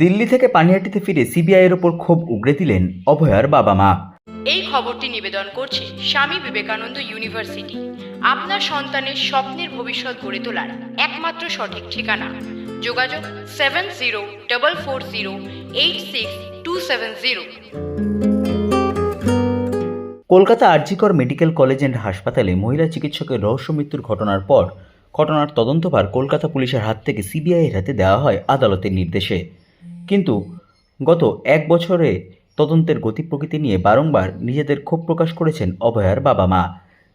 দিল্লি থেকে পানিহাটিতে ফিরে সিবিআইয়ের ওপর ক্ষোভ উগরে দিলেন অভয়ার বাবা মা। এই খবরটি নিবেদন করছে স্বামী বিবেকানন্দ ইউনিভার্সিটি, আপনার সন্তানের স্বপ্নের ভবিষ্যৎ গড়ে তোলার একমাত্র সঠিক ঠিকানা। যোগাযোগ 7044086270। Kolkata RG Kar medical college and হাসপাতালে মহিলা চিকিৎসকের রহস্য মৃত্যুর ঘটনার পর ঘটনার তদন্তভার কলকাতা পুলিশের হাত থেকে সিবিআইয়ের হাতে দেওয়া হয় আদালতের নির্দেশে। কিন্তু গত এক বছরে তদন্তের গতি প্রকৃতি নিয়ে বারংবার নিজেদের ক্ষোভ প্রকাশ করেছেন অভয়ার বাবা মা।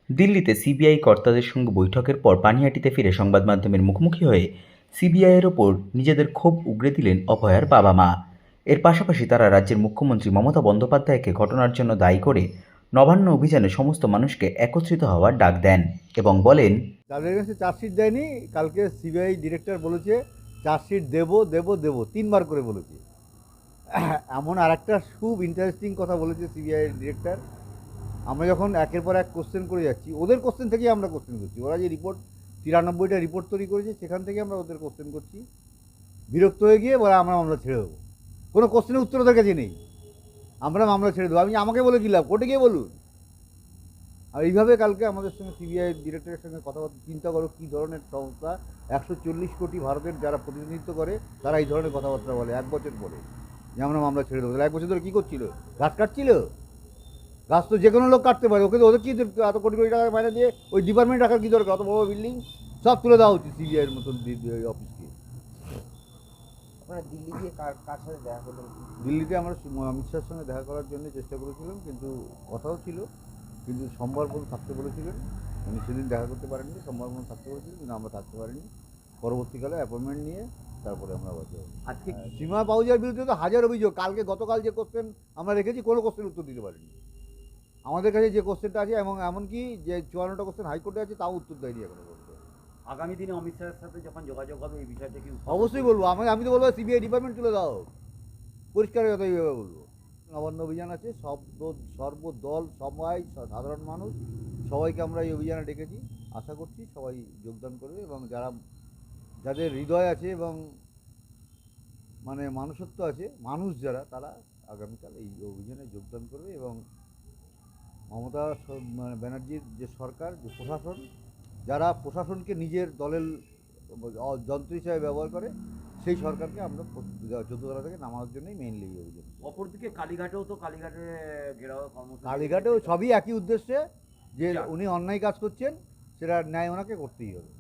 দিল্লিতে সিবিআই কর্তাদের সঙ্গে বৈঠকের পর পানিহাটিতে ফিরে সংবাদ মাধ্যমের মুখোমুখি হয়ে সিবিআইয়ের ওপর নিজেদের ক্ষোভ উগরে দিলেন অভয়ার বাবা মা। এর পাশাপাশি তারা রাজ্যের মুখ্যমন্ত্রী মমতা বন্দ্যোপাধ্যায়কে ঘটনার জন্য দায়ী করে নবান্ন অভিযানে সমস্ত মানুষকে একত্রিত হওয়ার ডাক দেন এবং বলেন, তাদের কাছে চার্জশিট দেয়নি। কালকে সিবিআই ডিরেক্টর বলেছে চার্জশিট দেবো দেবো দেবো, 3বার করে বলেছে। এমন আর একটা খুব ইন্টারেস্টিং কথা বলেছে সিবিআই ডিরেক্টর, আমরা যখন একের পর এক কোশ্চেন করে যাচ্ছি, ওদের কোশ্চেন থেকেই আমরা কোশ্চেন করছি। ওরা যে রিপোর্ট 93টা রিপোর্ট তৈরি করেছে সেখান থেকে আমরা ওদের কোশ্চেন করছি। বিরক্ত হয়ে গিয়ে বলে আমরা মামলা ছেড়ে দেবো। কোনো কোশ্চেনের উত্তর ওদের কাছে নেই, আমরা মামলা ছেড়ে দেবো। আমাকে বলে কী লাভ, কোর্টে গিয়ে বলুন। আর এইভাবে কালকে আমাদের সঙ্গে সিবিআই ডিরেক্টরের সঙ্গে কথাবার্তা, চিন্তা করো কী ধরনের সংস্থা, 140 কোটি ভারতের যারা প্রতিনিধিত্ব করে তারা এই ধরনের কথাবার্তা বলে এক বছর পরে যে আমরা মামলা ছেড়ে দেবো। তাহলে এক বছর ধরে কী করছিল? গাছ কাটছিল? গাছ তো যে কোনো লোক কাটতে পারে, ওকে তো ওদের কী এত কোটি কোটি টাকা মাইনে দিয়ে ওই ডিপার্টমেন্ট রাখার কী দরকার? অত বড় বিল্ডিং সব তুলে দেওয়া উচিত সিবিআইয়ের মতন অফিসকে। আপনারা দিল্লি গিয়ে কার কার সাথে দেখা করলেন? দিল্লিতে আমরা অমিত শাহের সঙ্গে দেখা করার জন্য চেষ্টা করেছিলাম, কিন্তু কথাও ছিল, কিন্তু সোমবার পর্যন্ত থাকতে বলেছিলেন। উনি সেদিন দেখা করতে পারেননি, সোমবার পর্যন্ত থাকতে বলেছিলেন, কিন্তু আমরা থাকতে পারিনি। পরবর্তীকালে অ্যাপয়েন্টমেন্ট নিয়ে তারপরে আমরা আবার যাবো। আজকে সীমা পাউজার বিরুদ্ধে তো হাজার অভিযোগ। গতকাল যে কোশ্চেন আমরা রেখেছি, কোনো কোশ্চেন উত্তর দিতে পারিনি। আমাদের কাছে যে কোশ্চেনটা আছে এবং এমনকি যে 54টা কোশ্চেন হাইকোর্টে আছে তাও উত্তর দেয়নি এখনো পর্যন্ত। আগামী দিনে অমিত শাহের সাথে যখন যোগাযোগ হবে এই বিষয়টা কি? অবশ্যই বলবো। আমি তো বলবো সিবিআই ডিপার্টমেন্ট তুলে দাও, পরিষ্কার কথা এইভাবে বলবো। নবান্ন অভিযান আছে, সর্বদল সবাই, সাধারণ মানুষ সবাইকে আমরা এই অভিযানে ডেকেছি। আশা করছি সবাই যোগদান করবে এবং যাদের হৃদয় আছে এবং মানে মানুষত্ব আছে, মানুষ যারা, তারা আগামীকাল এই অভিযানে যোগদান করবে এবং মমতা ব্যানার্জির যে সরকার, যে প্রশাসন, যারা প্রশাসনকে নিজের দলের যন্ত্র হিসাবে ব্যবহার করে, সেই সরকারকে আমরা 14তলা থেকে নামানোর জন্যই মেইনলি এই অভিযান। অপরদিকে কালীঘাটে ঘেরাও কর্মসূচি, কালীঘাটেও সবই একই উদ্দেশ্যে, যে উনি অন্যায় কাজ করছেন, সেটা ন্যায় ওনাকে করতেই হবে।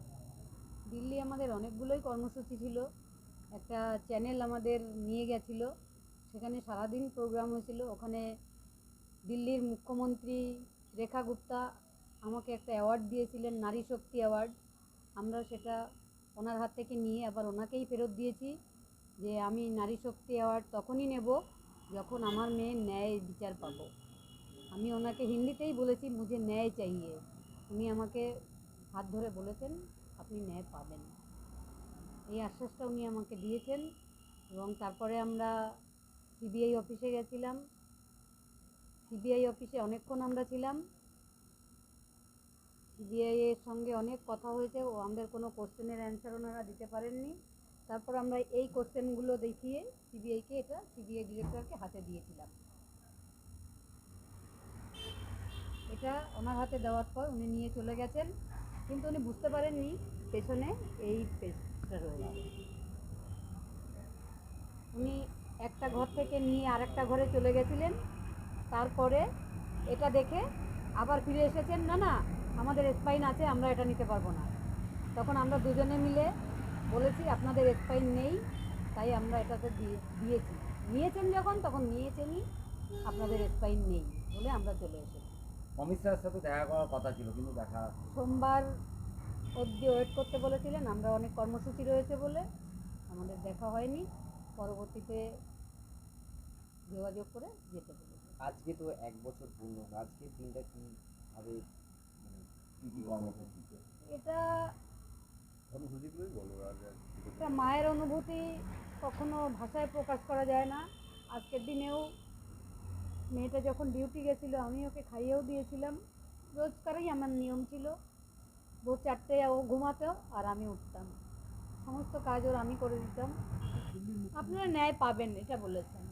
দিল্লি আমাদের অনেকগুলোই কর্মসূচি ছিল। একটা চ্যানেল আমাদের নিয়ে গেছিল, সেখানে সারাদিন প্রোগ্রাম হয়েছিল। ওখানে দিল্লির মুখ্যমন্ত্রী রেখা গুপ্তা আমাকে একটা অ্যাওয়ার্ড দিয়েছিলেন, নারী শক্তি অ্যাওয়ার্ড। আমরা সেটা ওনার হাত থেকে নিয়ে আবার ওনাকেই ফেরত দিয়েছি যে আমি নারী শক্তি অ্যাওয়ার্ড তখনই নেব যখন আমার মেয়ের ন্যায় বিচার পাবো। আমি ওনাকে হিন্দিতেই বলেছি মুঝে ন্যায় চাইয়ে। উনি আমাকে হাত ধরে বলেছেন আপনি ন্যায় পাবেন, এই আশ্বাসটা উনি আমাকে দিয়েছেন। এবং তারপরে আমরা সিবিআই অফিসে গেছিলাম। সিবিআই অফিসে অনেকক্ষণ আমরা ছিলাম। সিবিআই এর সঙ্গে অনেক কথা হয়েছে, ও আমাদের কোনো কোশ্চেনের অ্যান্সার ওনারা দিতে পারেননি। তারপর আমরা এই কোশ্চেনগুলো দেখিয়ে সিবিআইকে এটা সিবিআই ডিরেক্টরকে হাতে দিয়েছিলাম। এটা ওনার হাতে দেওয়ার পর উনি নিয়ে চলে গেছেন, কিন্তু উনি বুঝতে পারেননি পেছনে এই পেজটা রয়েছে। উনি একটা ঘর থেকে নিয়ে আরেকটা ঘরে চলে গেছিলেন। তারপরে এটা দেখে আবার ফিরে এসেছেন, না না আমাদের স্পাইন আছে, আমরা এটা নিতে পারবো না। তখন আমরা দুজনে মিলে বলেছি আপনাদের স্পাইন নেই, তাই আমরা এটাতে দিয়েছি। নিয়েছেন যখন, তখন নিয়েছেনই, আপনাদের স্পাইন নেই বলে আমরা চলে এসেছি। অমিত শাহের সাথে দেখা করার কথা ছিল কিন্তু দেখা সোমবার অবধি ওয়েট করতে বলেছিলেন, আমরা অনেক কর্মসূচি রয়েছে বলে আমাদের দেখা হয়নি। পরবর্তীতে যোগাযোগ করে যেতে বলেছে। আজকে তো 1 বছর পূর্ণ, আজকে দিনটা কীভাবে কী কর্মসূচি? এটা কর্মসূচিগুলোই বলো। একটা মায়ের অনুভূতি কখনো ভাষায় প্রকাশ করা যায় না। আজকের দিনেও মেয়েটা যখন ডিউটি গেছিলো, আমি ওকে খাইয়েও দিয়েছিলাম। রোজকারই আমার নিয়ম ছিল, ভোর 4টায় ও ঘুমাতো আর আমি উঠতাম। সমস্ত কাজ ওর আমি করে দিতাম। আপনারা ন্যায় পাবেন এটা বলেছেন।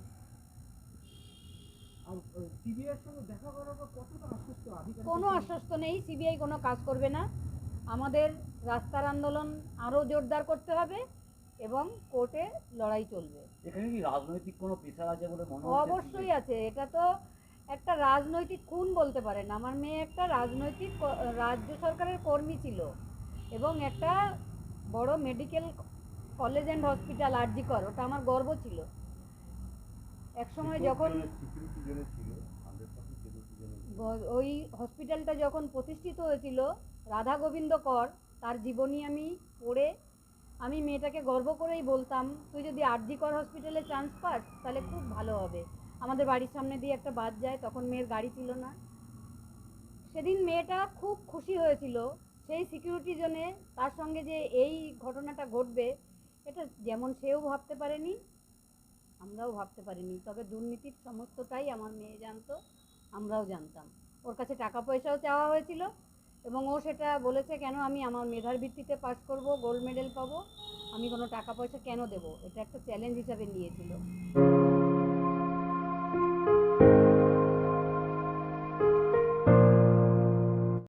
সিবিআইয়ের সঙ্গে দেখা করার পর কতটা আশ্বস্ত আধিকারিক? কোনো আশ্বস্ত নেই, সিবিআই কোনো কাজ করবে না। আমাদের রাস্তার আন্দোলন আরও জোরদার করতে হবে এবং কোর্টে লড়াই চলবে। এখানে কি রাজনৈতিক কোনো প্রেশার আছে বলে মনে অবশ্যই আছে, এটা তো একটা রাজনৈতিক খুন বলতে পারেন। আমার মেয়ে একটা রাজনৈতিক রাজ্য সরকারের কর্মী ছিল এবং একটা বড় medical college and hospital RG Kar, ওটা আমার গর্ব ছিল। একসময় যখন সিকিউরিটি জোনে ছিল, 100% সিকিউরিটি জোনে ছিল। ওই হসপিটালটা যখন প্রতিষ্ঠিত হয়েছিল, রাধা গোবিন্দ কর তার জীবনী আমি পড়ে আমি মেয়েটাকে গর্ব করেই বলতাম, তুই যদি আরজিকর হসপিটালে চান্স পাস তাহলে খুব ভালো হবে। আমাদের বাড়ির সামনে দিয়ে একটা বাস যায়, তখন মেয়ের গাড়ি ছিল না। সেদিন মেয়েটা খুব খুশি হয়েছিল। সেই সিকিউরিটি জোনে তার সঙ্গে যে এই ঘটনাটা ঘটবে, এটা যেমন সেও ভাবতে পারেনি, আমরাও ভাবতে পারিনি। তবে দুর্নীতির সমস্তটাই আমার মেয়ে জানতো, আমরাও জানতাম। ওর কাছে টাকা পয়সাও চাওয়া হয়েছিল এবং ও সেটা বলেছে, কেন আমি আমার মেধার ভিত্তিতে পাস করব, গোল্ড মেডেল পাবো, আমি কোনো টাকা পয়সা কেন দেবো, এটা একটা চ্যালেঞ্জ হিসাবে নিয়েছিল।